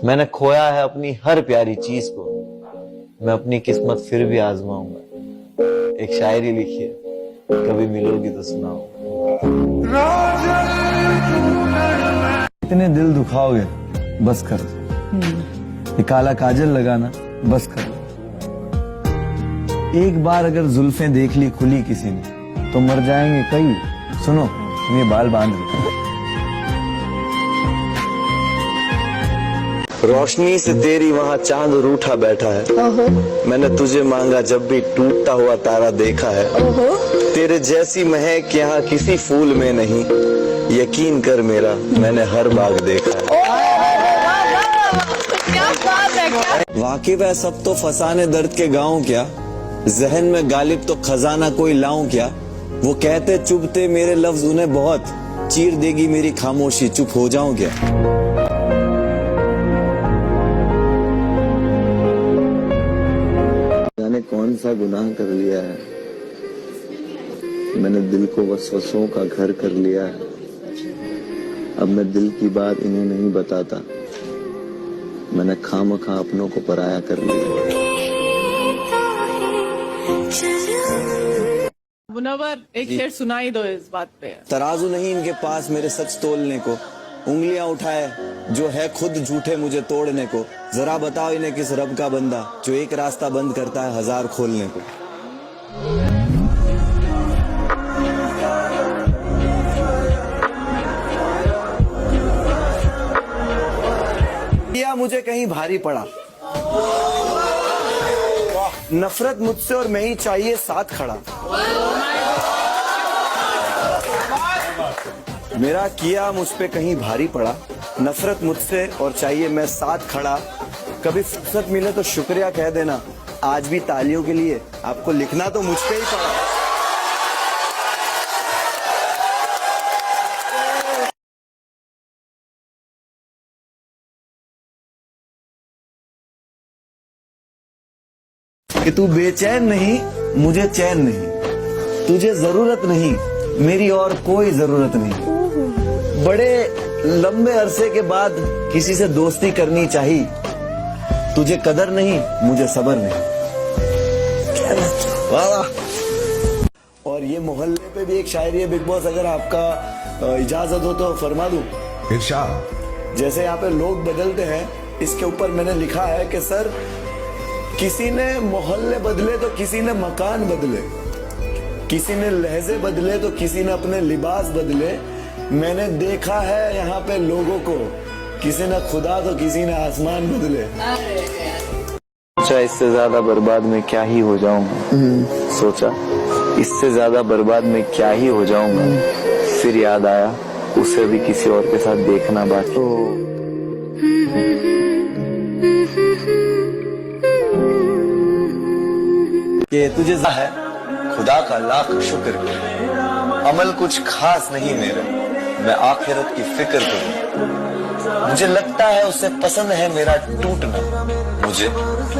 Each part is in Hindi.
मैंने खोया है अपनी हर प्यारी चीज को, मैं अपनी किस्मत फिर भी आजमाऊंगा। एक शायरी लिखी है, कभी मिलोगी तो सुनाओ। इतने दिल दुखाओगे, बस कर दो। ये काला काजल लगाना बस कर दो। एक बार अगर जुल्फें देख ली खुली किसी ने तो मर जाएंगे कई। सुनो, ये बाल बांध लो। रोशनी से तेरी वहाँ चांद रूठा बैठा है। मैंने तुझे मांगा जब भी टूटता हुआ तारा देखा है। तेरे जैसी महक यहाँ किसी फूल में नहीं, यकीन कर मेरा मैंने हर बाग देखा है। वाकिफ है सब तो फसाने दर्द के गाँव क्या, जहन में गालिब तो खजाना कोई लाऊं क्या। वो कहते चुभते मेरे लफ्ज उन्हें बहुत, चीर देगी मेरी खामोशी चुप हो जाऊं क्या। जाने कौन सा गुनाह कर लिया है, मैंने दिल को वसवसों का घर कर लिया है। अब मैं दिल की बात इन्हें नहीं बताता, मैंने खामखा अपनों को पराया कर लिया। मुनव्वर, एक शेर सुनाई दो इस बात पे। तराजू नहीं इनके पास मेरे सच तोलने को, उंगलियां उठाए जो है खुद झूठे मुझे तोड़ने को। जरा बताओ इन्हें किस रब का बंदा जो एक रास्ता बंद करता है हजार खोलने को। या मुझे कहीं भारी पड़ा, नफरत मुझसे और मैं ही चाहिए साथ खड़ा। मेरा किया मुझ पे कहीं भारी पड़ा, नफरत मुझसे और चाहिए मैं साथ खड़ा। कभी फुर्सत मिले तो शुक्रिया कह देना, आज भी तालियों के लिए आपको लिखना तो मुझ पे ही पड़ा। कि तू बेचैन नहीं, मुझे चैन नहीं, तुझे जरूरत नहीं, मेरी और कोई जरूरत नहीं। बड़े लंबे अरसे के बाद किसी से दोस्ती करनी चाहिए, तुझे कदर नहीं, मुझे सब्र नहीं। वाह। और ये मोहल्ले पे भी एक शायरी है बिग बॉस, अगर आपका इजाजत हो तो फरमा दूं। इरशाद। जैसे यहाँ पे लोग बदलते हैं, इसके ऊपर मैंने लिखा है कि सर किसी ने मोहल्ले बदले तो किसी ने मकान बदले, किसी ने लहजे बदले तो किसी ने अपने लिबास बदले। मैंने देखा है यहाँ पे लोगों को, किसी ने खुदा तो किसी ने आसमान बदले। सोचा इससे ज्यादा बर्बाद में क्या ही हो जाऊंगा, सोचा इससे ज्यादा बर्बाद में क्या ही हो जाऊंगा। फिर याद आया उसे भी किसी और के साथ देखना बाकी। कि तुझे है खुदा का लाख शुक्र, अमल कुछ खास नहीं मेरे, मैं आखिरत की फिक्र करूं। मुझे लगता है उसे पसंद है मेरा टूटना, मुझे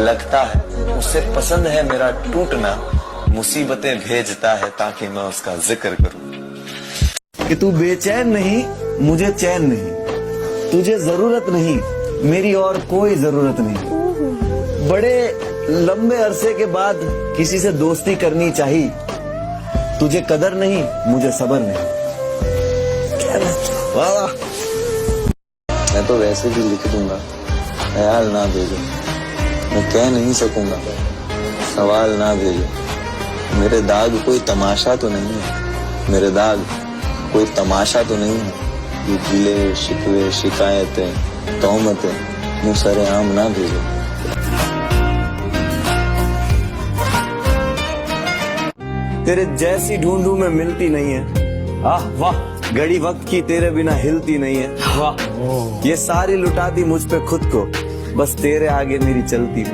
लगता है उसे पसंद है मेरा टूटना। मुसीबतें भेजता है ताकि मैं उसका जिक्र करूं। कि तू बेचैन नहीं, मुझे चैन नहीं, तुझे जरूरत नहीं, मेरी और कोई जरूरत नहीं। बड़े लंबे अरसे के बाद किसी से दोस्ती करनी चाहिए, तुझे कदर नहीं, मुझे सब्र नहीं। वाह। मैं तो वैसे भी लिख दूंगा, ख्याल ना भेजो। मैं कह नहीं सकूंगा, सवाल ना भेजो। मेरे दाग कोई तमाशा तो नहीं है, मेरे दाग कोई तमाशा तो नहीं है। ये गिले शिकवे शिकायतें तोहमतें मुँह सरेआम ना भेजो। तेरे जैसी ढूंढूं में मिलती नहीं है, आह वाह। घड़ी वक्त की तेरे बिना हिलती नहीं है, वाह। ये सारी लुटाती मुझ पे खुद को, बस तेरे आगे मेरी चलती है।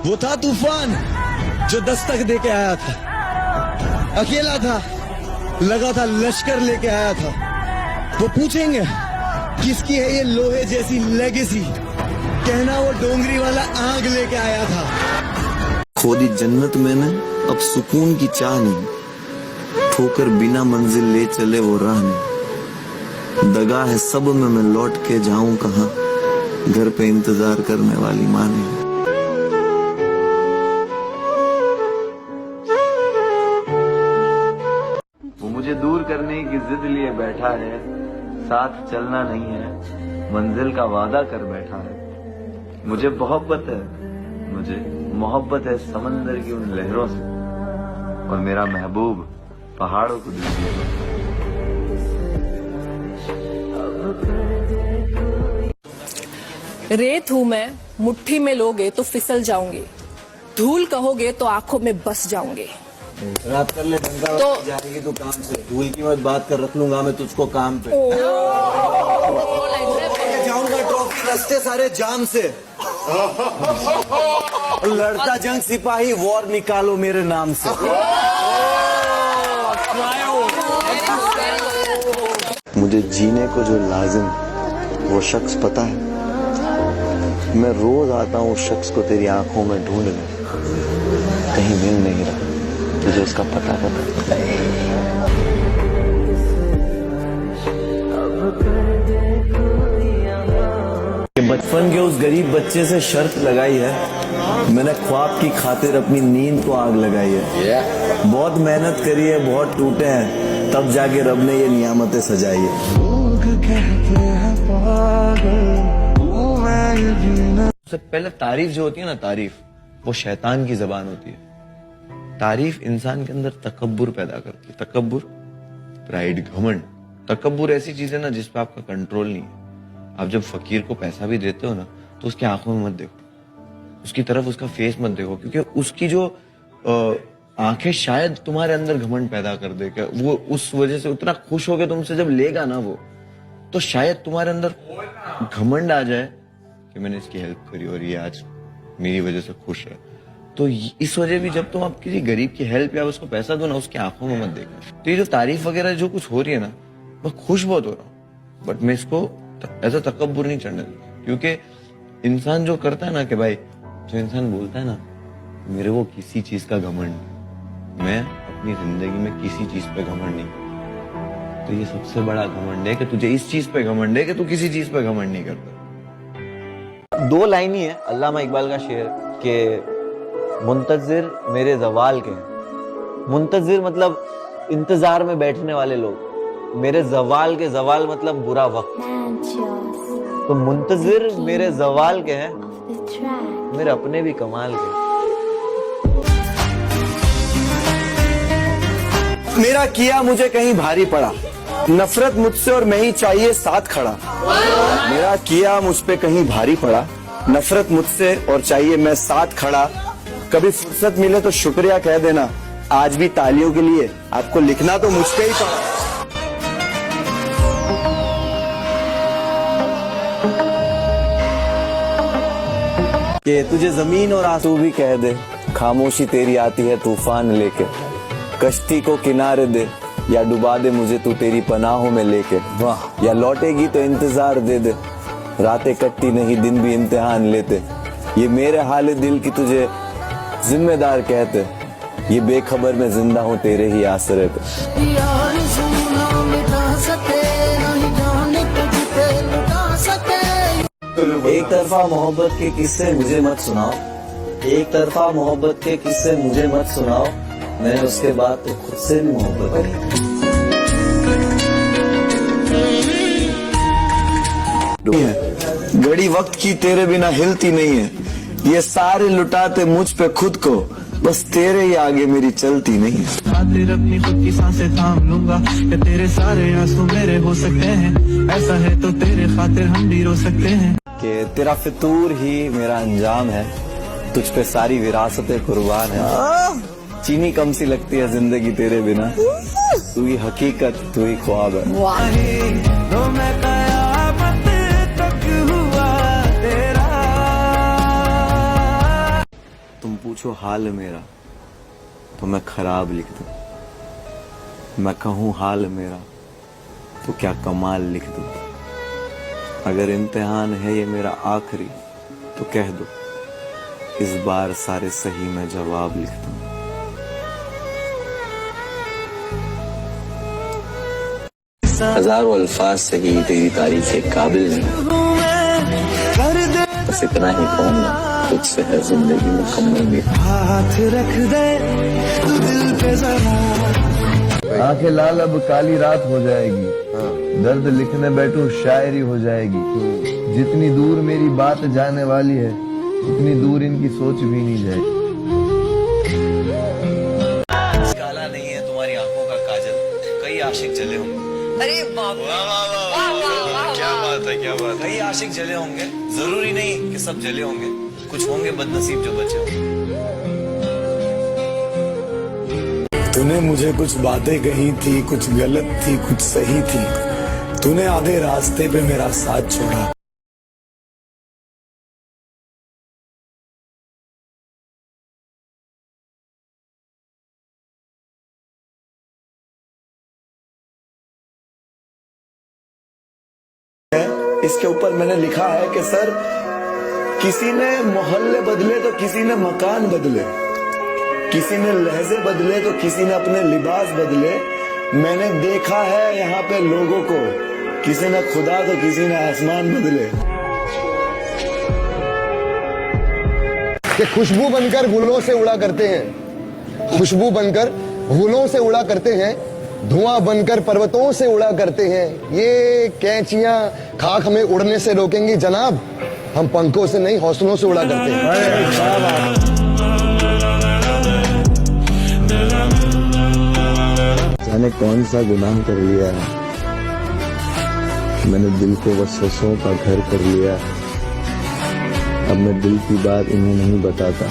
वो था तूफान जो दस्तक दे के आया था, अकेला था, लगा था लश्कर लेके आया था। वो पूछेंगे किसकी है ये लोहे जैसी लेगेसी, कहना वो डोंगरी वाला आग लेके आया था। खोदी जन्नत मैंने अब सुकून की चाह नहीं, ठोकर बिना मंजिल ले चले वो राह नहीं। दगा है सब में, मैं लौट के जाऊं कहां, घर पे इंतजार करने वाली माँ नहीं। वो मुझे दूर करने की जिद लिए बैठा है, साथ चलना नहीं है, मंजिल का वादा कर बैठा है। मुझे मोहब्बत है, मुझे मोहब्बत है समंदर की उन लहरों से, और मेरा महबूब पहाड़ों को दीजिए। रेत हूं मैं, मुट्ठी में लोगे तो फिसल जाऊंगी, धूल कहोगे तो आंखों में बस जाऊंगे। रात कर ले ढंगा तो जाएगी तू काम से, धूल की मत बात कर, रख लूंगा मैं तुझको काम पे। जाऊंगा ट्रॉफी रास्ते सारे जाम से, लड़ता जंग सिपाही वॉर निकालो मेरे नाम से। मुझे जीने को जो लाजिम वो शख्स पता है, मैं रोज आता हूँ उस शख्स को तेरी आंखों में ढूंढने, कहीं मिल नहीं रहा, तुझे उसका पता पता। बचपन के उस गरीब बच्चे से शर्त लगाई है, मैंने ख्वाब की खातिर अपनी नींद को आग लगाई है। बहुत मेहनत करी है, बहुत टूटे हैं, तब जाके रब ने ये नियामतें सजाई है। सबसे पहले तारीफ जो होती है ना, तारीफ वो शैतान की जबान होती है। तारीफ इंसान के अंदर तकब्बुर पैदा करती है। तकब्बुर, प्राइड, घमंड। तकब्बुर ऐसी चीज है ना जिस पे आपका कंट्रोल नहीं है। आप जब फकीर को पैसा भी देते हो ना, तो उसकी आंखों में मत देखो, उसकी तरफ उसका फेस मत देखो, क्योंकि उसकी जो आंखें शायद तुम्हारे अंदर घमंड पैदा कर दे। क्या वो उस वजह से उतना खुश हो के तुमसे जब लेगा ना वो, तो शायद तुम्हारे अंदर घमंड आ जाए कि मैंने इसकी हेल्प करी और ये आज मेरी वजह से खुश है। तो इस वजह भी जब तुम आप किसी गरीब की हेल्प या उसको पैसा दो ना, उसकी आंखों में मत देखना। तो ये जो तारीफ वगैरह जो कुछ हो रही है ना, मैं खुश बहुत हो रहा हूँ, बट मैं इसको ऐसा तकब्बुर नहीं चढ़ने दूंगा। क्योंकि इंसान जो करता है ना कि भाई, जो इंसान बोलता है ना मेरे को किसी चीज का घमंड, मैं अपनी जिंदगी में किसी चीज पे घमंड नहीं, तो ये सबसे बड़ा घमंड है कि तुझे इस चीज पे घमंड है कि तू किसी चीज पे घमंड नहीं करता। दो लाइन ही है अल्लामा इकबाल का शेर के, मुंतजिर मेरे जवाल के हैं। मुंतजिर मतलब इंतजार में बैठने वाले लोग, मेरे जवाल के, जवाल मतलब बुरा वक्त। तो मुंतजिर मेरे जवाल के हैं, मेरे अपने भी कमाल के। मेरा किया मुझे कहीं भारी पड़ा, नफरत मुझसे और मैं ही चाहिए साथ खड़ा। मेरा किया मुझ पे कहीं भारी पड़ा, नफरत मुझसे और चाहिए मैं साथ खड़ा। कभी फुर्सत मिले तो शुक्रिया कह देना, आज भी तालियों के लिए आपको लिखना तो मुझ पे ही पड़ा। कि तुझे जमीन और आंसू भी कह दे, खामोशी तेरी आती है तूफान लेके। कश्ती को किनारे दे या डुबा दे मुझे तू तेरी पनाहों में लेके। वाह, या लौटेगी तो इंतजार दे दे, रातें कटती नहीं दिन भी इम्तिहान लेते। ये मेरे हाल दिल की तुझे जिम्मेदार कहते, ये बेखबर में जिंदा हूँ तेरे ही आसरे पे। एक तरफा मोहब्बत के किस्से मुझे मत सुनाओ, एक तरफा मोहब्बत के किस्से मुझे मत सुनाओ, मैंने उसके बाद तो खुद से भी मोहब्बत की। घड़ी वक्त की तेरे बिना हिलती नहीं है, ये सारे लुटाते मुझ पे खुद को, बस तेरे ही आगे मेरी चलती नहीं। खातिर अपनी खुद की सांसें थाम लूंगा, कि तेरे सारे आंसू मेरे हो सकते हैं, ऐसा है तो तेरे खातिर हम भी रो सकते हैं। कि तेरा फितूर ही मेरा अंजाम है, तुझ पे सारी विरासतें कुर्बान है। चीनी कम सी लगती है जिंदगी तेरे बिना, तू ही हकीकत तू ही ख्वाब है। तो मैं कयामत तक हुआ तेरा। तुम पूछो हाल मेरा तो मैं खराब लिख दूं, मैं कहूँ हाल मेरा तो क्या कमाल लिख दूं। अगर इम्तिहान है ये मेरा आखिरी तो कह दो, इस बार सारे सही मैं जवाब लिख दूं। हजारों अल्फाज से ही तेरी तारीफ के काबिल नहीं, बस इतना ही कहूँगा, तुझसे है जिंदगी मुकम्मल मेरी। हाथ रख दे तू दिल पे जरा। आंखें लाल अब काली रात हो जाएगी, दर्द लिखने बैठूं शायरी हो जाएगी। जितनी दूर मेरी बात जाने वाली है, उतनी दूर इनकी सोच भी नहीं जाएगी। काला नहीं है तुम्हारी आंखों का काजल, कई आशिक जले होंगे। अरे बाप रे, क्या बात है, क्या बात है। कई आशिक जले होंगे, जरूरी नहीं कि सब जले होंगे, कुछ होंगे बदनसीब जो बचे होंगे। तूने मुझे कुछ बातें कही थी, कुछ गलत थी, कुछ सही थी। तूने आधे रास्ते पे मेरा साथ छोड़ा। इसके ऊपर मैंने लिखा है कि सर, किसी ने मोहल्ले बदले तो किसी ने मकान बदले, किसी ने लहजे बदले तो किसी ने अपने लिबास बदले। मैंने देखा है यहाँ पे लोगों को, किसी ने खुदा तो किसी ने आसमान बदले। कि खुशबू बनकर गुलों से उड़ा करते हैं, खुशबू बनकर गुलों से उड़ा करते हैं, धुआं बनकर पर्वतों से उड़ा करते हैं। ये कैंचियां खाक हमें उड़ने से रोकेंगी जनाब, हम पंखों से नहीं हौसलों से उड़ा करते हैं। जाने कौन सा गुनाह कर लिया है, मैंने दिल को वसवसों का घर कर लिया। अब मैं दिल की बात इन्हें नहीं बताता,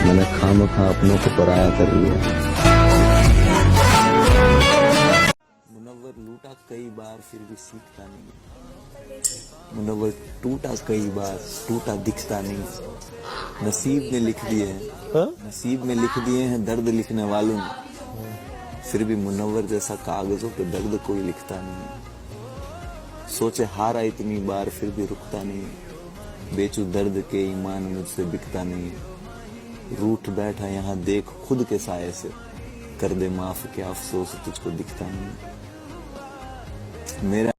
मैंने खामखा अपनों को पराया कर लिया। मुनव्वर लूटा कई बार फिर भी सीखता नहीं, मुनव्वर टूटा कई बार टूटा दिखता नहीं। नसीब ने लिख दिए हैं, नसीब में लिख दिए हैं दर्द लिखने वालों ने, फिर भी मुनव्वर जैसा कागजों पे दर्द कोई लिखता नहीं। सोचे हारा इतनी बार फिर भी रुकता नहीं, बेचू दर्द के ईमान मुझसे बिकता नहीं। रूठ बैठा यहाँ देख खुद के साये से, कर दे माफ क्या अफसोस तुझको दिखता नहीं। मेरा